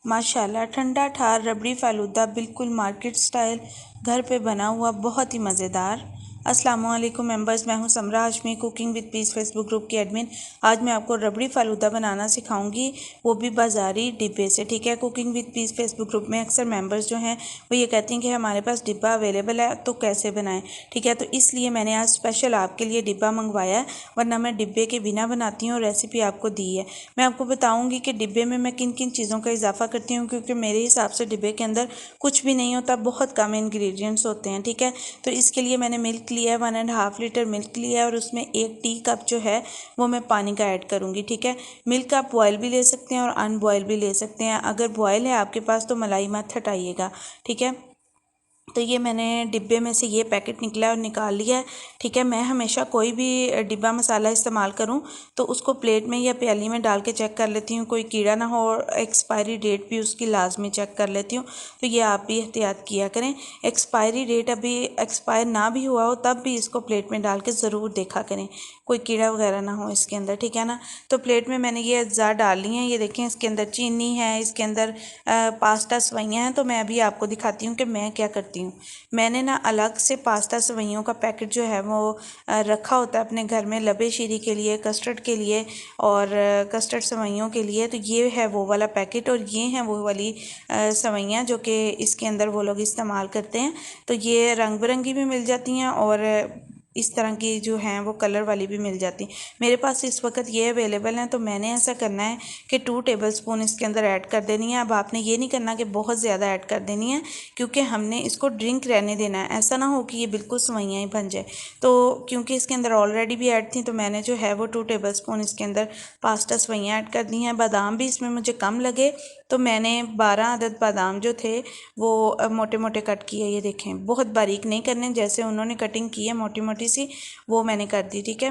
माशाल्लाह ठंडा ठार रबड़ी फ़ालूदा बिल्कुल मार्केट स्टाइल घर पे बना हुआ बहुत ही मज़ेदार। अस्सलाम वालेकुम मेंबर्स, मैं हूं Samra Hashmi, cooking with peace Facebook group की एडमिन। आज मैं आपको रबड़ी फ़ालूदा बनाना सिखाऊंगी, वो भी बाज़ारी डिब्बे से। ठीक है, cooking with peace Facebook group में अक्सर मेंबर्स जो हैं वो ये कहती हैं कि हमारे पास डिब्बा अवेलेबल है तो कैसे बनाएं। ठीक है, तो इसलिए मैंने आज स्पेशल आपके लिए डिब्बा मंगवाया है, वरना मैं डिब्बे के बिना बनाती हूँ और रेसिपी आपको दी है। मैं आपको बताऊँगी कि डिब्बे में मैं किन किन चीज़ों का इजाफा करती हूँ, क्योंकि मेरे हिसाब से डिब्बे के अंदर कुछ भी नहीं होता, बहुत कम इंग्रेडिएंट्स होते हैं। ठीक है, तो इसके लिए मैंने मिल्क लिया है, 1.5 लीटर मिल्क लिया है और उसमें 1 टी कप जो है वो मैं पानी का ऐड करूँगी। ठीक है, मिल्क आप बॉयल भी ले सकते हैं और अनबॉयल भी ले सकते हैं। अगर बॉयल है आपके पास तो मलाई मत हटाइएगा। ठीक है, तो ये मैंने डिब्बे में से ये पैकेट निकला और निकाल लिया है। ठीक है, मैं हमेशा कोई भी डिब्बा मसाला इस्तेमाल करूं तो उसको प्लेट में या प्याली में डाल के चेक कर लेती हूँ, कोई कीड़ा ना हो, और एक्सपायरी डेट भी उसकी लाजमी चेक कर लेती हूँ। तो ये आप भी एहतियात किया करें। एक्सपायरी डेट अभी एक्सपायर ना भी हुआ हो तब भी इसको प्लेट में डाल के ज़रूर देखा करें, कोई कीड़ा वगैरह ना हो इसके अंदर। ठीक है ना, तो प्लेट में मैंने ये अज्जा डाल ली हैं। ये देखें, इसके अंदर चीनी है, इसके अंदर पास्ता सवैयाँ हैं। तो मैं अभी आपको दिखाती हूँ कि मैं क्या करती हूँ। मैंने ना अलग से पास्ता सवैयों का पैकेट जो है वो रखा होता है अपने घर में, लबे शीरी के लिए, कस्टर्ड के लिए और कस्टर्ड सवैयों के लिए। तो ये है वो वाला पैकेट और ये हैं वो वाली सवैयाँ जो कि इसके अंदर वो लोग इस्तेमाल करते हैं। तो ये रंग बिरंगी भी मिल जाती हैं और इस तरह की जो हैं वो कलर वाली भी मिल जाती। मेरे पास इस वक्त ये अवेलेबल हैं, तो मैंने ऐसा करना है कि 2 टेबलस्पून इसके अंदर ऐड कर देनी है। अब आपने ये नहीं करना कि बहुत ज़्यादा ऐड कर देनी है, क्योंकि हमने इसको ड्रिंक रहने देना है। ऐसा ना हो कि ये बिल्कुल सवैयाँ ही बन जाए। तो क्योंकि इसके अंदर ऑलरेडी भी ऐड थी, तो मैंने जो है वो 2 टेबलस्पून इसके अंदर पास्ता सवैयाँ ऐड कर दी हैं। बादाम भी इसमें मुझे कम लगे तो मैंने 12 अदद बादाम जो थे वो मोटे मोटे कट किए। ये देखें, बहुत बारीक नहीं करने, जैसे उन्होंने कटिंग की है मोटी मोटी सी, वो मैंने कर दी। ठीक है,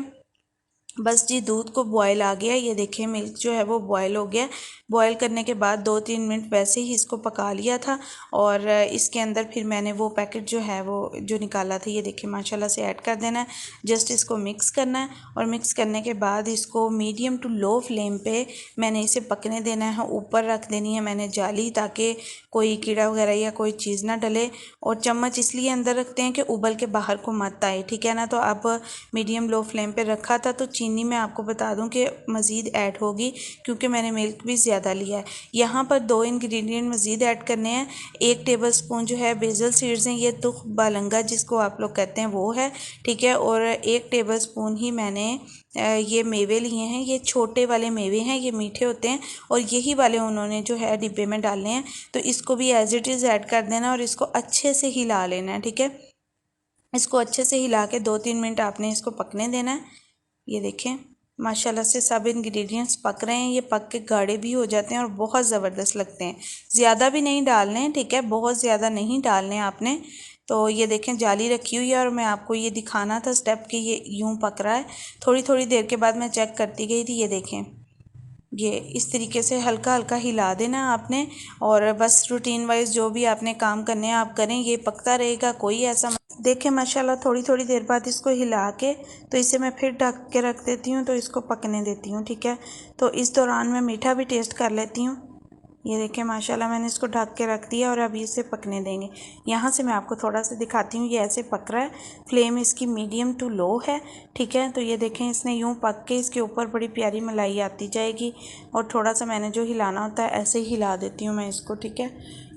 बस जी दूध को बॉयल आ गया। ये देखें, मिल्क जो है वो बॉयल हो गया। बॉयल करने के बाद 2-3 मिनट वैसे ही इसको पका लिया था और इसके अंदर फिर मैंने वो पैकेट जो है वो जो निकाला था, ये देखें माशाल्लाह से ऐड कर देना है। जस्ट इसको मिक्स करना है और मिक्स करने के बाद इसको मीडियम टू लो फ्लेम पे मैंने इसे पकने देना है। ऊपर रख देनी है मैंने जाली, ताकि कोई कीड़ा वगैरह या कोई चीज़ ना डले। और चम्मच इसलिए अंदर रखते हैं कि उबल के बाहर को मत आए। ठीक है ना, तो अब मीडियम लो फ्लेम पे रखा था। तो चीनी मैं आपको बता दूं कि मज़ीद ऐड होगी, क्योंकि मैंने मिल्क भी ज़्यादा लिया है। यहाँ पर 2 इंग्रेडिएंट मज़ीद ऐड करने हैं। 1 टेबलस्पून जो है बेसल सीड्स हैं, ये तुख बालंगा जिसको आप लोग कहते हैं वो है। ठीक है, और 1 टेबलस्पून ही मैंने ये मेवे लिए हैं। ये छोटे वाले मेवे हैं, ये मीठे होते हैं और यही वाले उन्होंने जो है डिब्बे में डालने हैं। तो इसको भी एज इट इज़ ऐड कर देना और इसको अच्छे से हिला लेना है। ठीक है, इसको अच्छे से हिला के 2-3 मिनट आपने इसको पकने देना है। ये देखें माशाल्लाह से सब इंग्रेडिएंट्स पक रहे हैं। ये पक के गाढ़े भी हो जाते हैं और बहुत ज़बरदस्त लगते हैं। ज़्यादा भी नहीं डालने हैं, ठीक है, बहुत ज़्यादा नहीं डालने आपने। तो ये देखें जाली रखी हुई है और मैं आपको ये दिखाना था स्टेप कि ये यूं पक रहा है। थोड़ी थोड़ी देर के बाद मैं चेक करती गई थी। ये देखें, ये इस तरीके से हल्का हल्का हिला देना आपने और बस रूटीन वाइज जो भी आपने काम करने हैं आप करें। ये पकता रहेगा, कोई ऐसा देखें माशाल्लाह थोड़ी थोड़ी देर बाद इसको हिला के तो इसे मैं फिर ढक के रख देती हूँ, तो इसको पकने देती हूँ। ठीक है, तो इस दौरान मैं मीठा भी टेस्ट कर लेती हूँ। ये देखें माशाल्लाह मैंने इसको ढक के रख दिया और अभी इसे पकने देंगे। यहाँ से मैं आपको थोड़ा सा दिखाती हूँ, ये ऐसे पक रहा है। फ्लेम इसकी मीडियम टू लो है। ठीक है, तो ये देखें इसने यूँ पक के इसके ऊपर बड़ी प्यारी मलाई आती जाएगी और थोड़ा सा मैंने जो हिलाना होता है ऐसे ही हिला देती हूँ मैं इसको। ठीक है,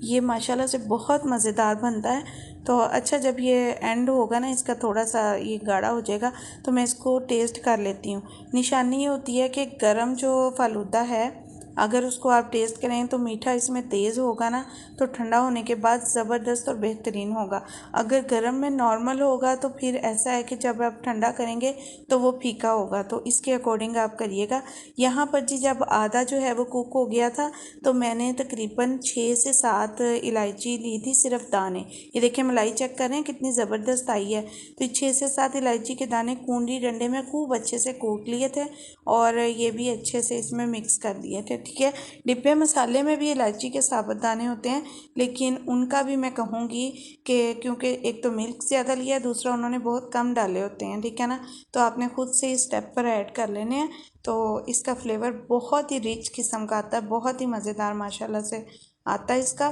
ये माशाल्लाह से बहुत मज़ेदार बनता है। तो अच्छा, जब ये एंड होगा ना इसका, थोड़ा सा ये गाढ़ा हो जाएगा तो मैं इसको टेस्ट कर लेती हूँ। निशानी ये होती है कि गरम जो फालूदा है अगर उसको आप टेस्ट करें तो मीठा इसमें तेज़ होगा ना, तो ठंडा होने के बाद ज़बरदस्त और बेहतरीन होगा। अगर गर्म में नॉर्मल होगा तो फिर ऐसा है कि जब आप ठंडा करेंगे तो वो फीका होगा। तो इसके अकॉर्डिंग आप करिएगा। यहाँ पर जी जब आधा जो है वो कुक हो गया था तो मैंने तकरीबन 6 से 7 इलायची ली थी, सिर्फ दाने। ये देखें मलाई चेक करें कितनी ज़बरदस्त आई है। तो 6 से 7 इलायची के दाने कूंडी डंडे में खूब अच्छे से कूट लिए थे और ये भी अच्छे से इसमें मिक्स कर दिए थे। ठीक है। डिब्बे मसाले में भी इलायची के साबुत दाने होते हैं, लेकिन उनका भी मैं कहूँगी कि क्योंकि एक तो मिल्क ज़्यादा लिया, दूसरा उन्होंने बहुत कम डाले होते हैं, ठीक है ना। तो आपने खुद से इस स्टेप पर ऐड कर लेने हैं, तो इसका फ्लेवर बहुत ही रिच किस्म का आता है, बहुत ही मज़ेदार माशाल्लाह से आता है इसका।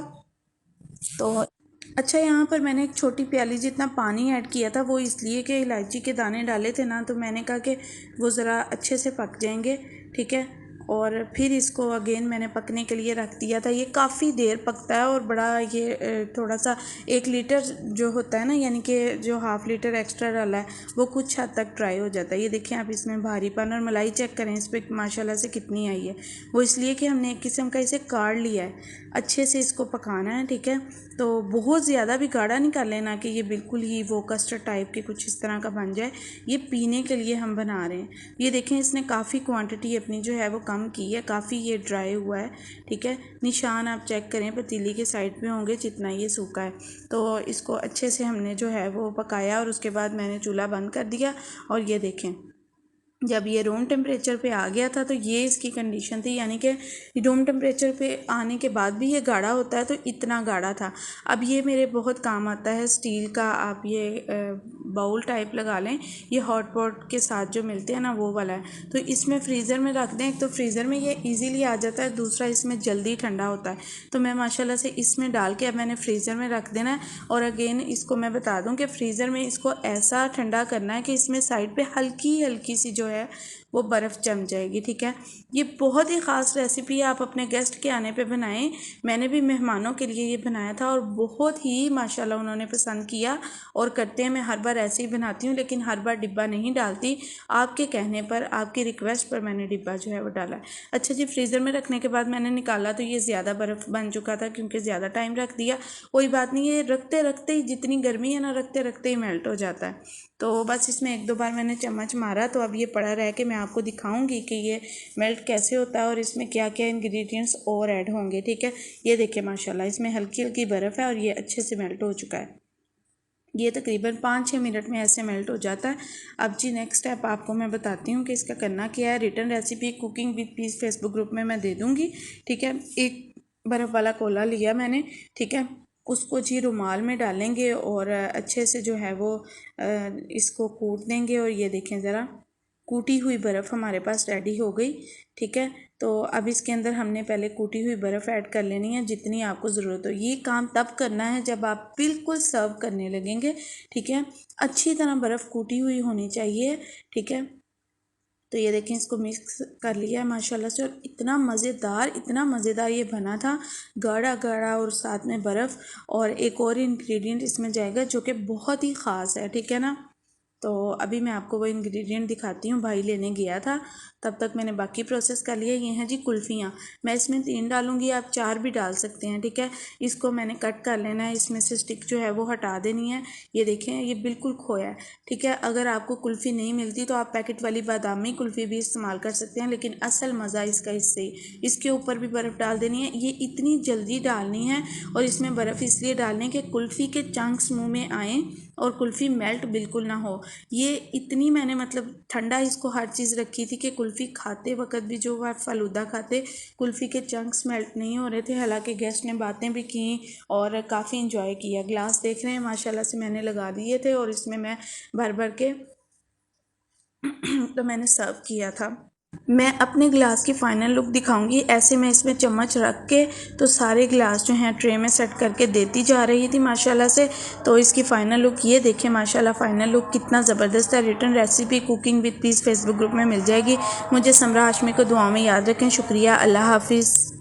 तो अच्छा, यहाँ पर मैंने एक छोटी प्याली जितना पानी ऐड किया था, वो इसलिए कि इलायची के दाने डाले थे ना, तो मैंने कहा कि वो ज़रा अच्छे से पक जाएंगे, ठीक है। और फिर इसको अगेन मैंने पकने के लिए रख दिया था। ये काफ़ी देर पकता है और बड़ा ये थोड़ा सा 1 लीटर जो होता है ना, यानी कि जो हाफ़ लीटर एक्स्ट्रा डाला है वो कुछ हद तक ड्राई हो जाता है। ये देखें आप, इसमें भारीपन और मलाई चेक करें इस पर माशाल्लाह से कितनी आई है। वो इसलिए कि हमने एक किस्म का इसे काढ़ लिया है। अच्छे से इसको पकाना है, ठीक है। तो बहुत ज़्यादा भी गाढ़ा नहीं कर लेना कि ये बिल्कुल ही वो कस्टर्ड टाइप के कुछ इस तरह का बन जाए। ये पीने के लिए हम बना रहे हैं। ये देखें, इसने काफ़ी क्वांटिटी अपनी जो है वो कम की है, काफ़ी ये ड्राई हुआ है, ठीक है। निशान आप चेक करें पतीली के साइड पे होंगे जितना ये सूखा है। तो इसको अच्छे से हमने जो है वो पकाया और उसके बाद मैंने चूल्हा बंद कर दिया। और ये देखें, जब ये रूम टेम्परेचर पे आ गया था तो ये इसकी कंडीशन थी, यानी कि रूम टेम्परेचर पे आने के बाद भी ये गाढ़ा होता है, तो इतना गाढ़ा था। अब ये मेरे बहुत काम आता है स्टील का, आप ये बाउल टाइप लगा लें, ये हॉट पॉट के साथ जो मिलते हैं ना वो वाला है। तो इसमें फ्रीज़र में रख दें, एक तो फ्रीज़र में ये ईज़िली आ जाता है, दूसरा इसमें जल्दी ठंडा होता है। तो मैं माशाल्लाह से इसमें डाल के अब मैंने फ्रीज़र में रख देना है। और अगेन इसको मैं बता दूं कि फ्रीज़र में इसको ऐसा ठंडा करना है कि इसमें साइड पे हल्की हल्की सी जो है वो बर्फ़ जम जाएगी, ठीक है। ये बहुत ही ख़ास रेसिपी आप अपने गेस्ट के आने पे बनाएं। मैंने भी मेहमानों के लिए ये बनाया था और बहुत ही माशाल्लाह उन्होंने पसंद किया और करते हैं। मैं हर बार ऐसे ही बनाती हूँ, लेकिन हर बार डिब्बा नहीं डालती। आपके कहने पर, आपकी रिक्वेस्ट पर मैंने डिब्बा जो है वो डाला है। अच्छा जी, फ्रीज़र में रखने के बाद मैंने निकाला तो ये ज़्यादा बर्फ़ बन चुका था, क्योंकि ज़्यादा टाइम रख दिया। कोई बात नहीं, ये रखते रखते ही, जितनी गर्मी है ना, रखते रखते ही मेल्ट हो जाता है। तो बस इसमें 1-2 बार मैंने चम्मच मारा, तो अब ये पड़ा रह के मैं आपको दिखाऊंगी कि ये मेल्ट कैसे होता है और इसमें क्या क्या इंग्रेडिएंट्स और ऐड होंगे, ठीक है। ये देखिए माशाल्लाह इसमें हल्की हल्की बर्फ़ है और ये अच्छे से मेल्ट हो चुका है। ये तकरीबन 5-6 मिनट में ऐसे मेल्ट हो जाता है। अब जी नेक्स्ट स्टेप आपको मैं बताती हूँ कि इसका करना क्या है। Return recipe cooking with peace Facebook group में मैं दे दूँगी, ठीक है। एक बर्फ़ वाला कोला लिया मैंने, ठीक है। उसको जी रुमाल में डालेंगे और अच्छे से जो है वो इसको कूट देंगे। और ये देखें ज़रा, कूटी हुई बर्फ़ हमारे पास रेडी हो गई, ठीक है। तो अब इसके अंदर हमने पहले कूटी हुई बर्फ़ ऐड कर लेनी है, जितनी आपको ज़रूरत हो। ये काम तब करना है जब आप बिल्कुल सर्व करने लगेंगे, ठीक है। अच्छी तरह बर्फ़ कूटी हुई होनी चाहिए, ठीक है। तो ये देखें, इसको मिक्स कर लिया है माशाल्लाह से और इतना मज़ेदार ये बना था, गाढ़ा गाढ़ा और साथ में बर्फ़। और एक और इंग्रेडिएंट इसमें जाएगा जो कि बहुत ही ख़ास है, ठीक है ना। तो अभी मैं आपको वो इंग्रेडिएंट दिखाती हूँ। भाई लेने गया था, तब तक मैंने बाकी प्रोसेस कर लिया। ये हैं जी कुल्फ़ियाँ। मैं इसमें 3 डालूँगी, आप 4 भी डाल सकते हैं, ठीक है। इसको मैंने कट कर लेना है, इसमें से स्टिक जो है वो हटा देनी है। ये देखें, ये बिल्कुल खोया है, ठीक है। अगर आपको कुल्फ़ी नहीं मिलती तो आप पैकेट वाली बादामी कुल्फ़ी भी इस्तेमाल कर सकते हैं, लेकिन असल मज़ा इसका इससे ही। इसके ऊपर भी बर्फ़ डाल देनी है। ये इतनी जल्दी डालनी है और इसमें बर्फ़ इसलिए डालनी है कि कुल्फ़ी के चंक्स मुँह में आएँ और कुल्फ़ी मेल्ट बिल्कुल ना हो। ये इतनी मैंने मतलब ठंडा इसको हर चीज़ रखी थी कि कुल्फ़ी खाते वक्त भी जो वह फ़ालूदा खाते, कुल्फ़ी के चंक्स मेल्ट नहीं हो रहे थे। हालांकि गेस्ट ने बातें भी की और काफ़ी इंजॉय किया। ग्लास देख रहे हैं माशाल्लाह से मैंने लगा दिए थे और इसमें मैं भर भर के तो मैंने सर्व किया था। मैं अपने ग्लास की फ़ाइनल लुक दिखाऊंगी। ऐसे मैं इसमें चम्मच रख के तो सारे ग्लास जो हैं ट्रे में सेट करके देती जा रही थी माशाल्लाह से। तो इसकी फ़ाइनल लुक ये देखें माशाल्लाह, फ़ाइनल लुक कितना ज़बरदस्त है। Return recipe cooking with peace Facebook group में मिल जाएगी। मुझे समरा हाशमी को दुआ में याद रखें। शुक्रिया, अल्लाह हाफिज़।